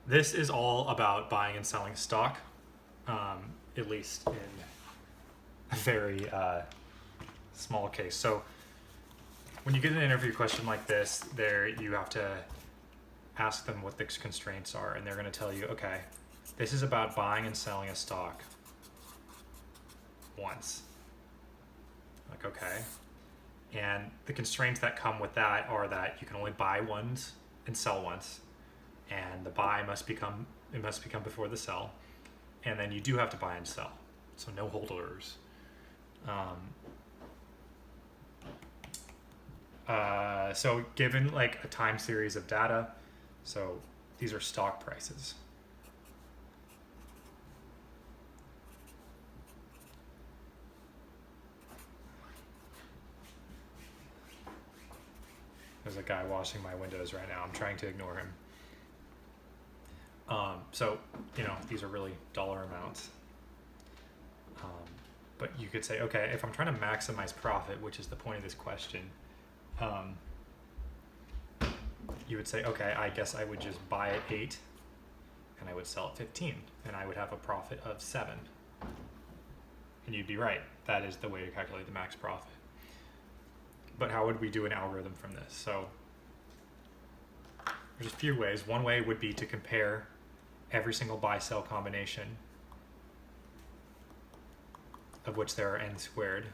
This is all about buying and selling stock, at least in a very small case. So when you get an interview question like this, there you have to ask them what the constraints are, and they're going to tell you, okay, this is about buying and selling a stock once. Like, okay. And the constraints that come with that are that you can only buy once and sell once, and the buy must become before the sell, and then you do have to buy and sell, so no hold orders. So given like a time series of data, so these are stock prices. There's a guy washing my windows right now. I'm trying to ignore him. So, these are really dollar amounts. But you could say, okay, if I'm trying to maximize profit, which is the point of this question, you would say, okay, I guess I would just buy at 8 and I would sell at 15 and I would have a profit of 7. And you'd be right. That is the way to calculate the max profit. But how would we do an algorithm from this? So there's a few ways. One way would be to compare every single buy-sell combination, of which there are n squared,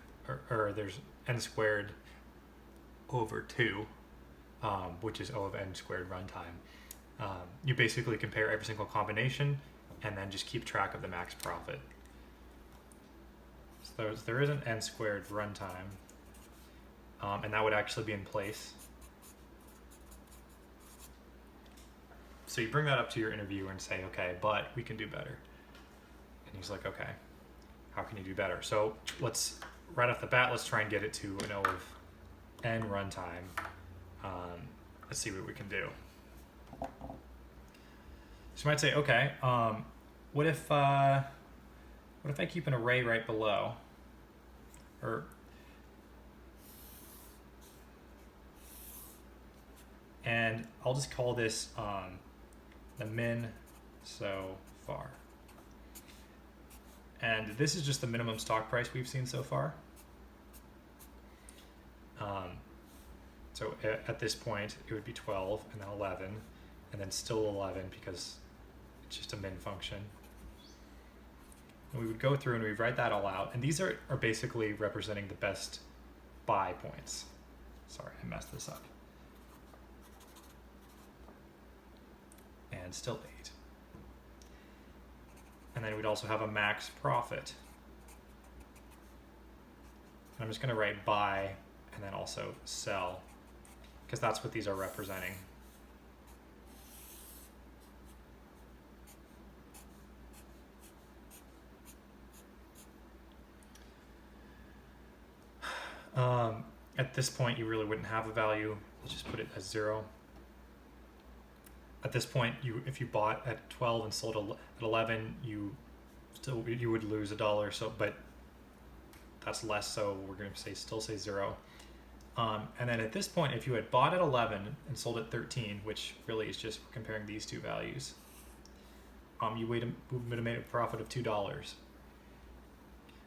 or there's n squared over 2, which is O of n squared runtime. You basically compare every single combination and then just keep track of the max profit. So there is an n squared runtime, and that would actually be in place. So you bring that up to your interviewer and say, okay, but we can do better. And he's like, okay, how can you do better? So let's, right off the bat, let's try and get it to an O of n runtime. Let's see what we can do. So you might say, okay, what if I keep an array right below, and I'll just call this the min so far. And this is just the minimum stock price we've seen so far. So at this point, it would be 12 and then 11, and then still 11 because it's just a min function. And we would go through and we write that all out. And these are basically representing the best buy points. Sorry, I messed this up. And still 8. And then we'd also have a max profit. I'm just going to write buy and then also sell, because that's what these are representing. At this point, you really wouldn't have a value. Let's just put it as 0. At this point, if you bought at 12 and sold at 11, you would lose $1. So, but that's less. So we're going to still say 0. And then at this point, if you had bought at 11 and sold at 13, which really is just comparing these two values, you would have made a profit of $2.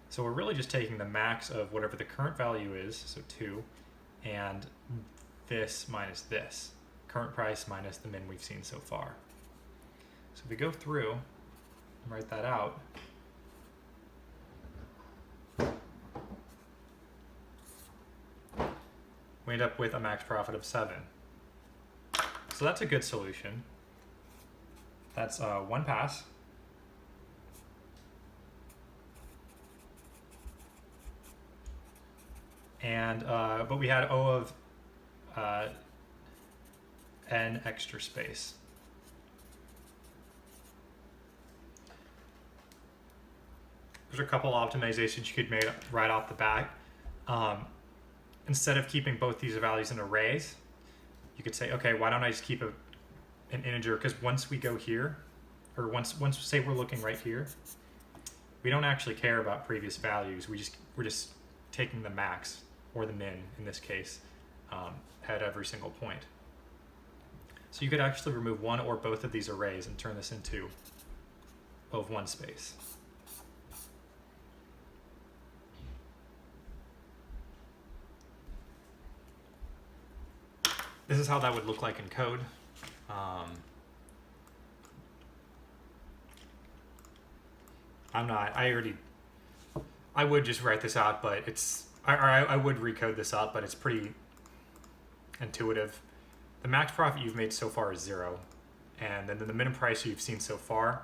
So we're really just taking the max of whatever the current value is, so 2, and this minus this. Current price minus the min we've seen so far. So if we go through and write that out, we end up with a max profit of 7. So that's a good solution. That's one pass. And but we had O of n extra space. There's a couple optimizations you could make right off the bat. Instead of keeping both these values in arrays, you could say, okay, why don't I just keep an integer? Because once we go here, or once say we're looking right here, we don't actually care about previous values. We're just taking the max, or the min in this case, at every single point. So you could actually remove one or both of these arrays and turn this into O of one space. This is how that would look like in code. I would just write this out, but I would recode this out, but it's pretty intuitive. The max profit you've made so far is 0. And then the minimum price you've seen so far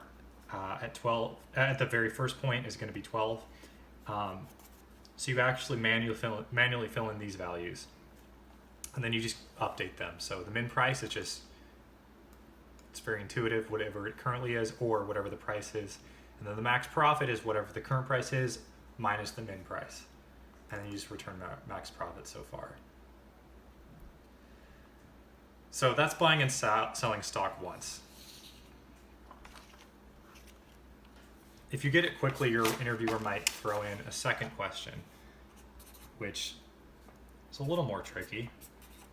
at 12, at the very first point is going to be 12. So you actually manually fill in these values. And then you just update them. So the min price is it's very intuitive, whatever it currently is, or whatever the price is. And then the max profit is whatever the current price is, minus the min price. And then you just return max profit so far. So that's buying and selling stock once. If you get it quickly, your interviewer might throw in a second question, which is a little more tricky.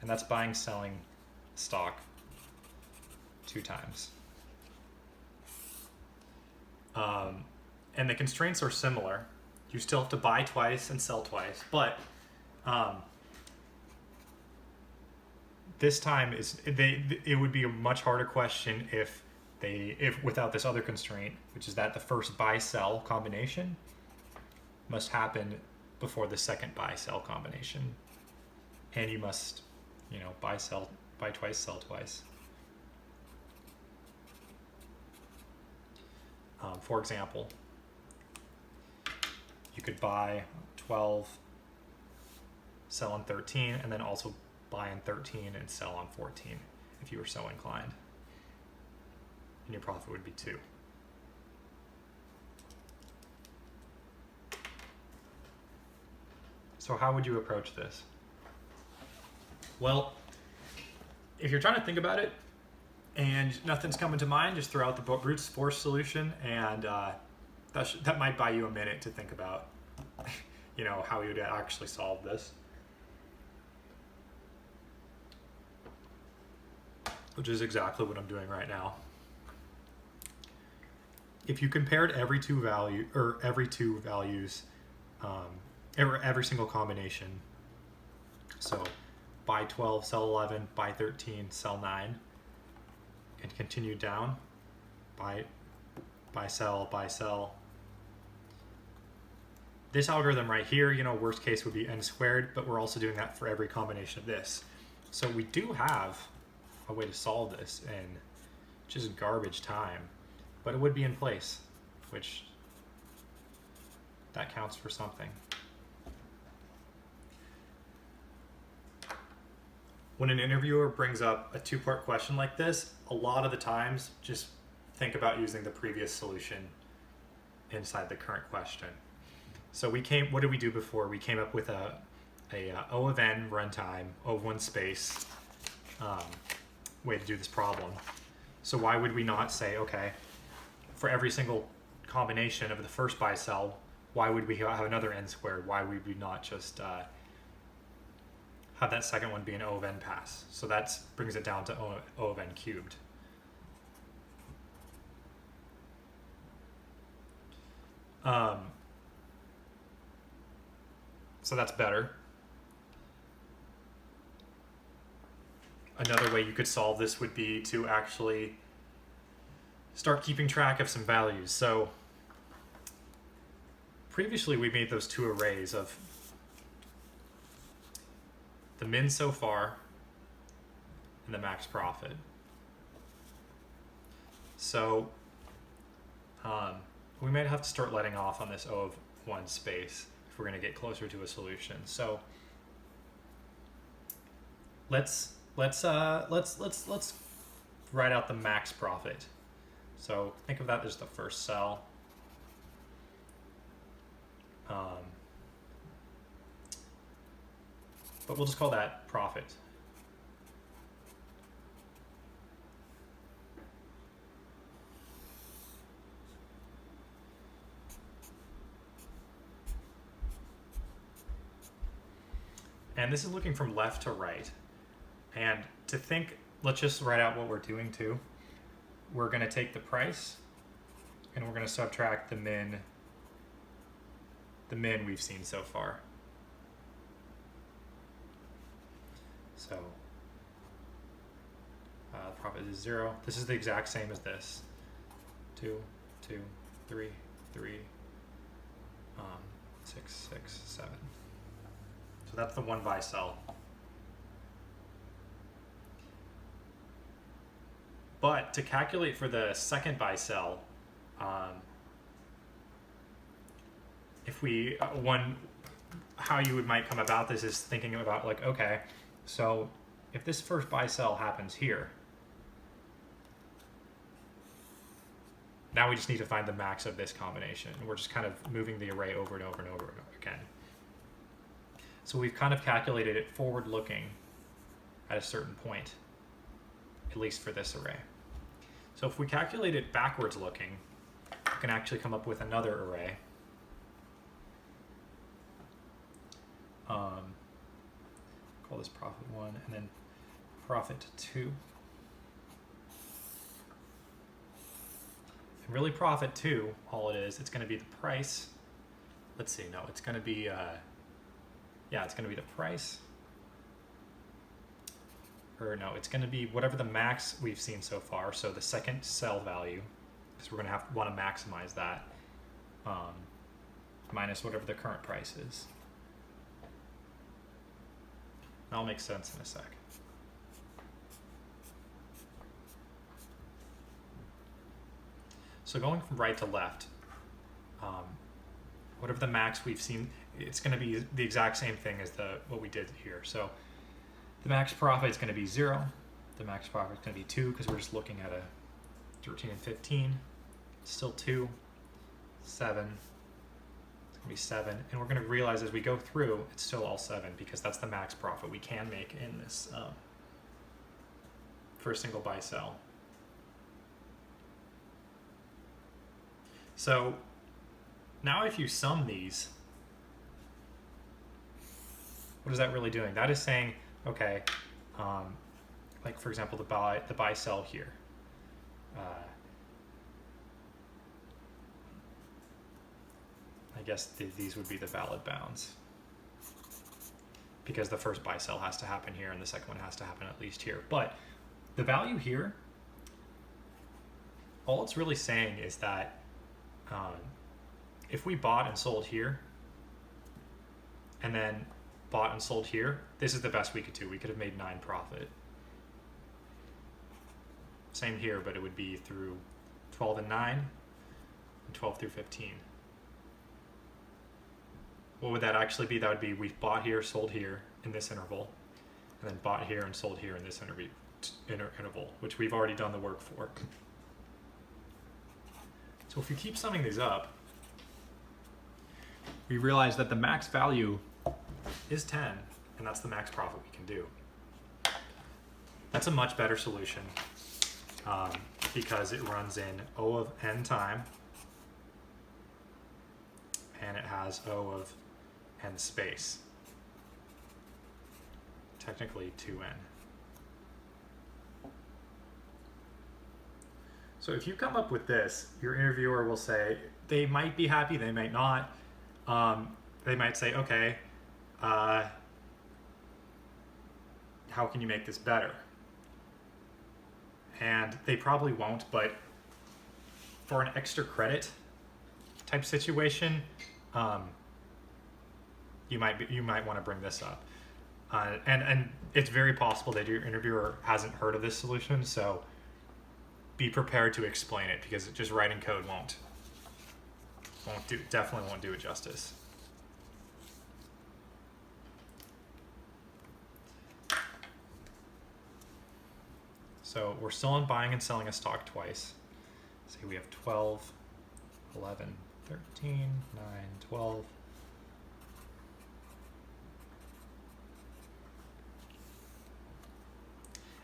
And that's buying, selling stock 2 times. And the constraints are similar. You still have to buy twice and sell twice, but this time it would be a much harder question if without this other constraint, which is that the first buy-sell combination must happen before the second buy-sell combination, and you must, buy twice, sell twice. For example, you could buy 12, sell on 13, and then also buy on 13 and sell on 14 if you were so inclined. And your profit would be 2. So how would you approach this? Well, if you're trying to think about it and nothing's coming to mind, just throw out the brute force solution, and that might buy you a minute to think about how you would actually solve this. Which is exactly what I'm doing right now. If you compared every two values, every single combination, so buy 12, sell 11, buy 13, sell 9, and continue down, buy, sell. This algorithm right here, worst case would be n squared, but we're also doing that for every combination of this. So we do have a way to solve this in just garbage time, but it would be in place, which that counts for something. When an interviewer brings up a 2-part question like this, a lot of the times just think about using the previous solution inside the current question. So what did we do before? We came up with a O of n runtime, O of one space way to do this problem. So why would we not say, okay, for every single combination of the first buy sell, why would we have another n squared? Why would we not just have that second one be an O of n pass? So that brings it down to O of n cubed. So that's better. Another way you could solve this would be to actually start keeping track of some values. So previously we made those 2 arrays of the min so far and the max profit. So we might have to start letting off on this O of one space if we're going to get closer to a solution. So let's write out the max profit. So think of that as the first cell. But we'll just call that profit. And this is looking from left to right. And to think let's just write out what we're doing too. We're going to take the price and we're going to subtract the min we've seen so far. So profit is 0. This is the exact same as this. 2, 2, 3, 3, 6, 6, 7. So that's the one buy sell. But to calculate for the second buy sell, if we how you might come about this is thinking about like, okay, so if this first buy sell happens here, now we just need to find the max of this combination. We're just kind of moving the array over and over and over again. So we've kind of calculated it forward looking at a certain point, at least for this array. So if we calculate it backwards looking, we can actually come up with another array. Call this profit 1 and then profit 2. And really profit 2, all it is, it's going to be the price. Let's see, no, it's going to be, yeah, it's going to be the price. Or no, it's going to be whatever the max we've seen so far. So the second sell value, because we're going to want to maximize that, minus whatever the current price is. That'll make sense in a sec. So going from right to left, whatever the max we've seen, it's going to be the exact same thing as what we did here. So the max profit is going to be 0. The max profit is going to be 2 because we're just looking at a 13 and 15. Still 2, 7. It's going to be 7. And we're going to realize as we go through, it's still all 7 because that's the max profit we can make in this for a single buy sell. So now if you sum these, what is that really doing? That is saying, okay, like for example, the buy sell here. I guess these would be the valid bounds because the first buy sell has to happen here and the second one has to happen at least here. But the value here, all it's really saying is that if we bought and sold here and then bought and sold here, this is the best we could do. We could have made 9 profit. Same here, but it would be through 12 and 9 and 12 through 15. What would that actually be? That would be we bought here, sold here in this interval, and then bought here and sold here in this interval, which we've already done the work for. So if we keep summing these up, we realize that the max value is 10, and that's the max profit we can do. That's a much better solution because it runs in O of n time, and it has O of n space, technically 2n. So if you come up with this, your interviewer will say, they might be happy, they might not. They might say, okay, how can you make this better? And they probably won't, but for an extra credit type situation, you might want to bring this up. And it's very possible that your interviewer hasn't heard of this solution, so be prepared to explain it because just writing code definitely won't do it justice. So we're still on buying and selling a stock twice. See, we have 12, 11, 13, 9, 12.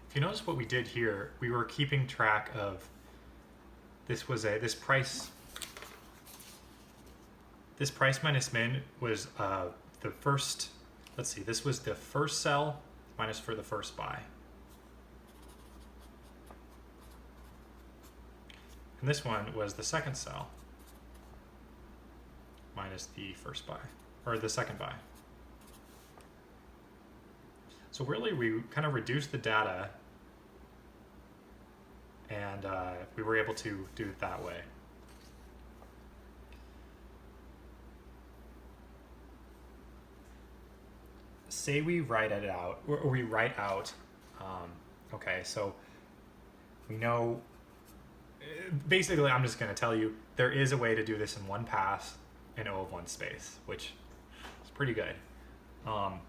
If you notice what we did here, we were keeping track of, this price minus min was the first, let's see, this was the first sell minus for the first buy. And this one was the second cell minus the first buy, or the second buy. So really we kind of reduced the data and we were able to do it that way. Say we write it out, or we write out, okay, so we know, basically I'm just going to tell you, there is a way to do this in one pass in O of one space, which is pretty good. How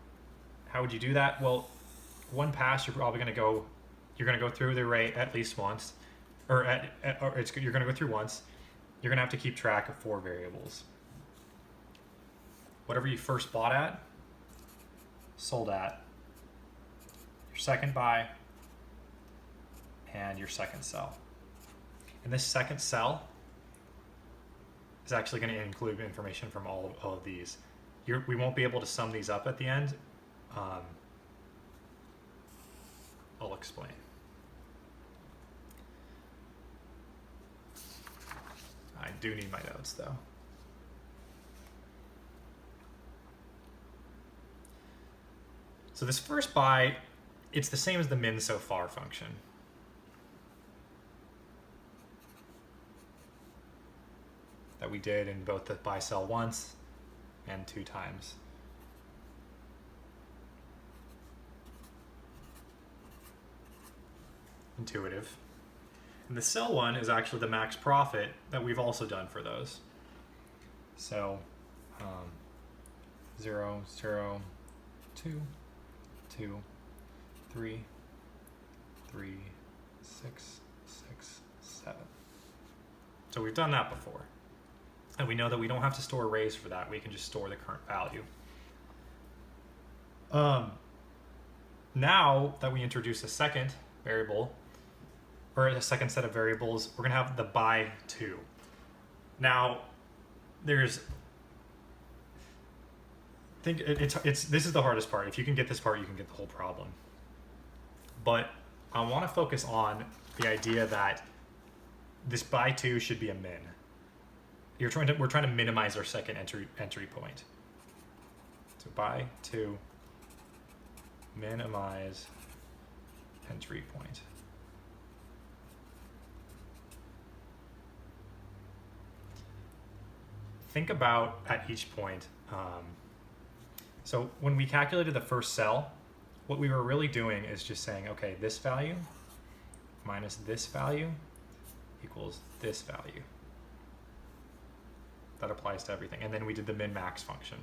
would you do that? Well, one pass, you're probably going to go, you're going to go through the array at least once, or you're going to go through once. You're going to have to keep track of 4 variables. Whatever you first bought at, sold at, your second buy, and your second sell. And this second sell is actually going to include information from all of these. We won't be able to sum these up at the end. I'll explain. I do need my notes though. So this first buy, it's the same as the min so far function. That we did in both the buy sell once and 2 times. Intuitive. And the sell one is actually the max profit that we've also done for those. So 0, 0, 2, 2, 3, 3, 6, 6, 7. So we've done that before. And we know that we don't have to store arrays for that. We can just store the current value. Now that we introduce a second variable, or a second set of variables, we're going to have the buy 2. Now, this is the hardest part. If you can get this part, you can get the whole problem. But I want to focus on the idea that this buy 2 should be a min. We're trying to minimize our second entry point. So buy 2, minimize entry point. Think about at each point. So when we calculated the first cell, what we were really doing is just saying, okay, this value minus this value equals this value. That applies to everything. And then we did the min-max function.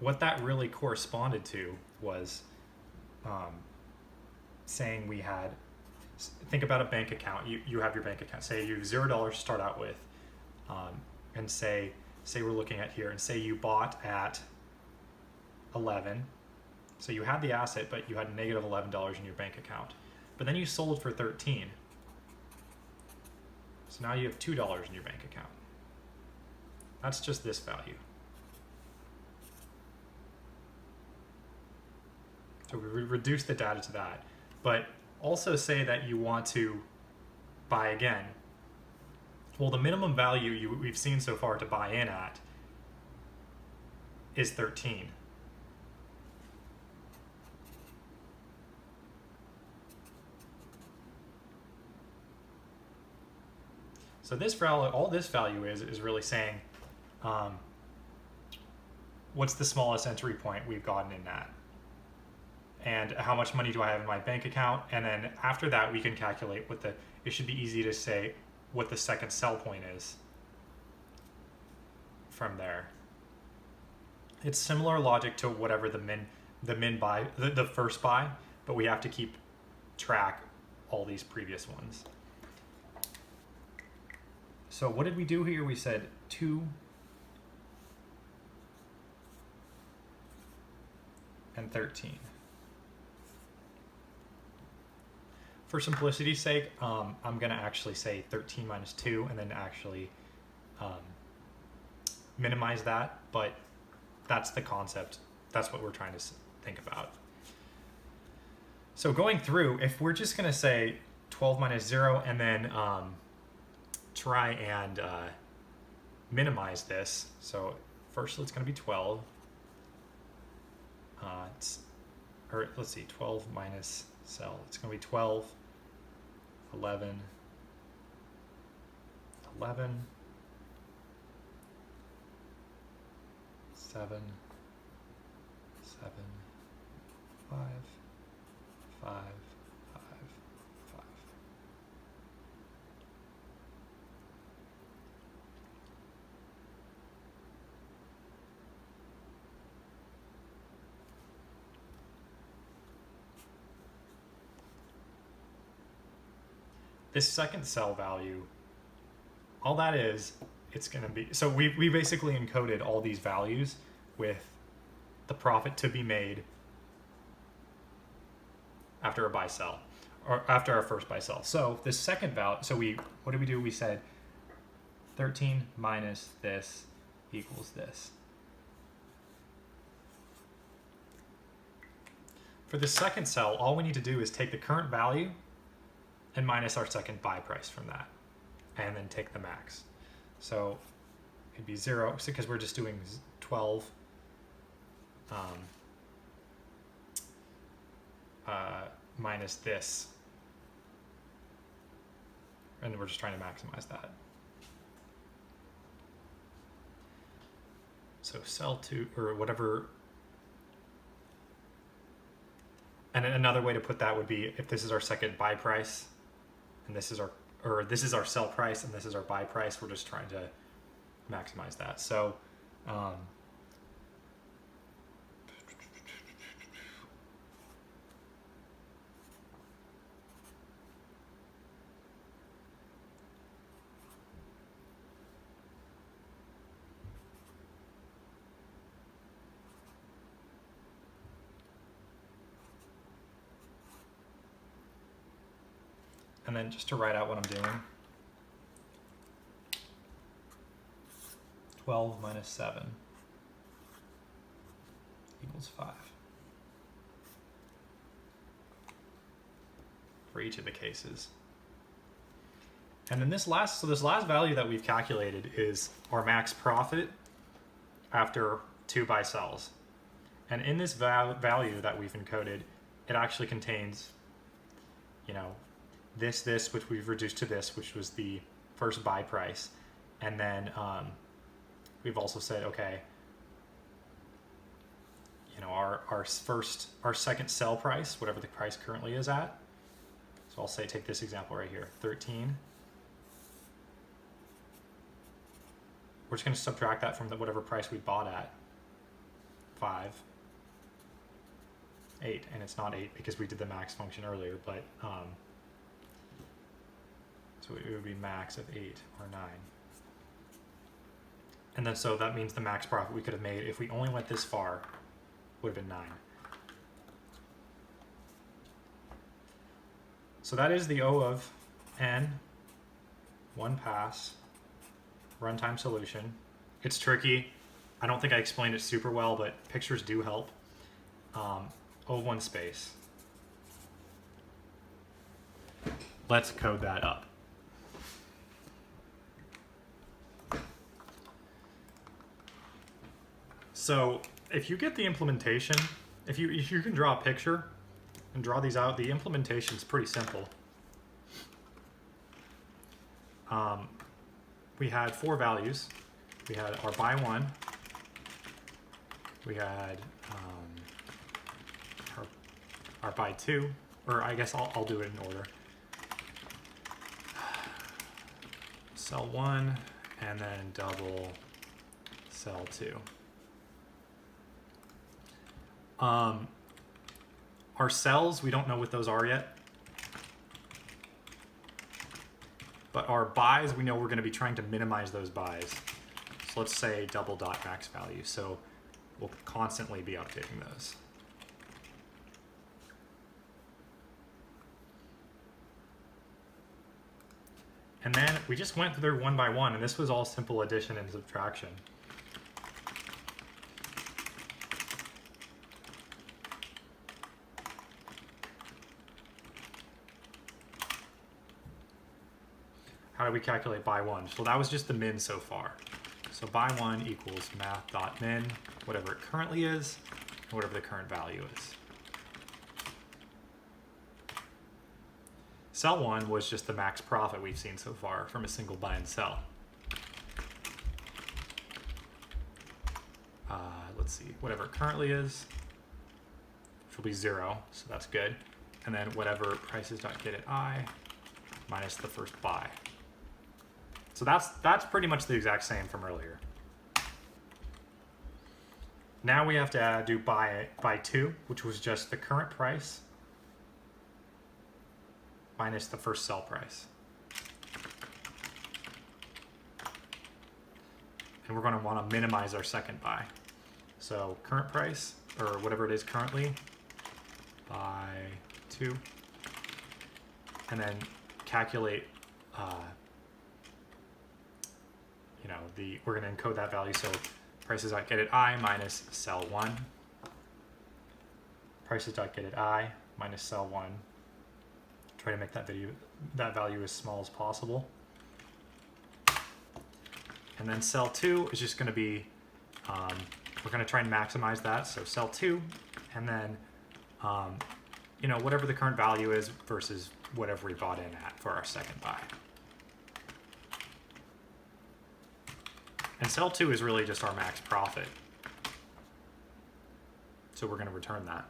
What that really corresponded to was saying we had, think about a bank account. You have your bank account. Say you have $0 to start out with, and say we're looking at here, and say you bought at 11. So you had the asset, but you had negative $11 in your bank account. But then you sold for 13. So now you have $2 in your bank account. That's just this value. So we reduce the data to that. But also say that you want to buy again. Well, the minimum value we've seen so far to buy in at is 13. So this value, all this value is really saying, what's the smallest entry point we've gotten in that? And how much money do I have in my bank account? And then after that, we can calculate it should be easy to say what the second sell point is from there. It's similar logic to whatever the first buy, but we have to keep track all these previous ones. So what did we do here? We said 2 and 13. For simplicity's sake, I'm going to actually say 13 minus 2 and then actually minimize that, but that's the concept. That's what we're trying to think about. So going through, if we're just going to say 12 minus 0, and then try and minimize this. So first it's going to be 12. Or let's see, 12 minus cell. It's going to be 12, 11, 11, 7, 7, 5, 5, 5, 5. This second cell value, all that is, it's going to be, so we basically encoded all these values with the profit to be made after a buy sell, or after our first buy sell. So this second value, so what did we do? We said 13 minus this equals this. For the second cell, all we need to do is take the current value and minus our second buy price from that, and then take the max. So it'd be 0, because we're just doing 12 minus this, and we're just trying to maximize that. So cell 2, or whatever. And another way to put that would be, if this is our second buy price, and this is our sell price, and this is our buy price, we're just trying to maximize that. So and then just to write out what I'm doing, 12 minus 7 equals 5 for each of the cases. And then this last value that we've calculated is our max profit after 2 buy sells. And in this value that we've encoded, it actually contains, this, which we've reduced to this, which was the first buy price. And then we've also said, okay, our second sell price, whatever the price currently is at. So I'll say, take this example right here, 13. We're just going to subtract that from whatever price we bought at, 5, 8, and it's not 8 because we did the max function earlier, but so it would be max of 8 or 9. And then so that means the max profit we could have made if we only went this far would have been 9. So that is the O of N, one pass, runtime solution. It's tricky. I don't think I explained it super well, but pictures do help. O1 space. Let's code that up. So if you get the implementation, if you can draw a picture and draw these out, the implementation is pretty simple. We had 4 values. We had our buy 1. We had our buy 2, or I guess I'll do it in order. Sell 1 and then double sell 2. Our cells, we don't know what those are yet. But our buys, we know we're going to be trying to minimize those buys. So let's say double dot max value. So we'll constantly be updating those. And then we just went through one by one, and this was all simple addition and subtraction. how do we calculate buy one? So that was just the min so far. So buy one equals math.min, whatever it currently is, and whatever the current value is. Sell one was just the max profit we've seen so far from a single buy and sell. Let's see, whatever it currently is, which will be 0, so that's good. And then whatever prices.get at I minus the first buy. So that's pretty much the exact same from earlier. Now we have to do buy two, which was just the current price minus the first sell price. And we're going to want to minimize our second buy. So current price, or whatever it is currently, buy two, and then calculate, we're going to encode that value. So prices.get at I minus sell one, prices.get at I minus sell one. Try to make that value as small as possible. And then sell two is just going to be, we're going to try and maximize that. So sell two, and then, whatever the current value is versus whatever we bought in at for our second buy. And sell two is really just our max profit. So we're going to return that.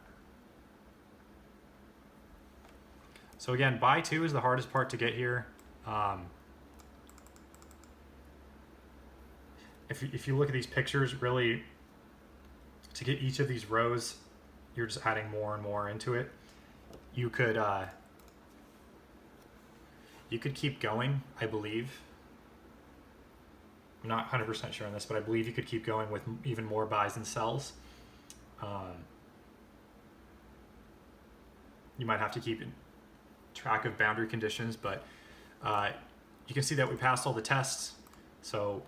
So again, buy two is the hardest part to get here. If you look at these pictures, really, to get each of these rows, you're just adding more and more into it. You could keep going, I believe. I'm not 100% sure on this, but I believe you could keep going with even more buys and sells. You might have to keep track of boundary conditions, but you can see that we passed all the tests. So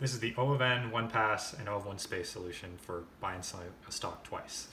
this is the O of n, one pass, and O of one space solution for buy and sell a stock twice.